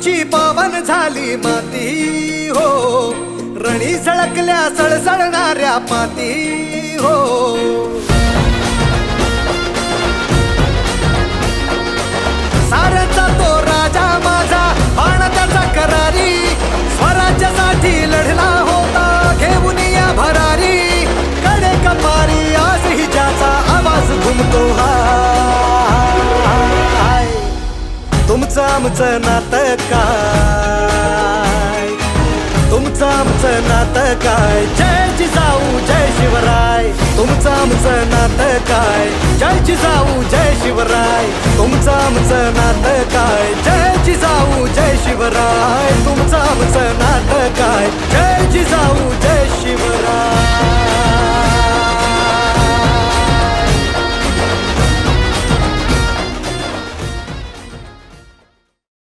दिवशी पावन झाली माती हो, रणी झळकल्या सळसळणाऱ्या पाती हो. साऱ्याचा तो राजा माझा, बाण त्याचा करारी, स्वराज्यासाठी लढला होता घेऊन या भरारी. कडे कपारी आजही ज्याचा आवाज घुमतो हाय. तुमचं आमचं नातं काय, तुमचं आमचं नातं काय, जय जिजाऊ जय शिवराय. तुमचं आमचं नातं काय, जय जिजाऊ जय शिवराय. तुमचं आमचं नातं काय, जय जिजाऊ जय शिवराय. तुमचं आमचं नातं काय, जय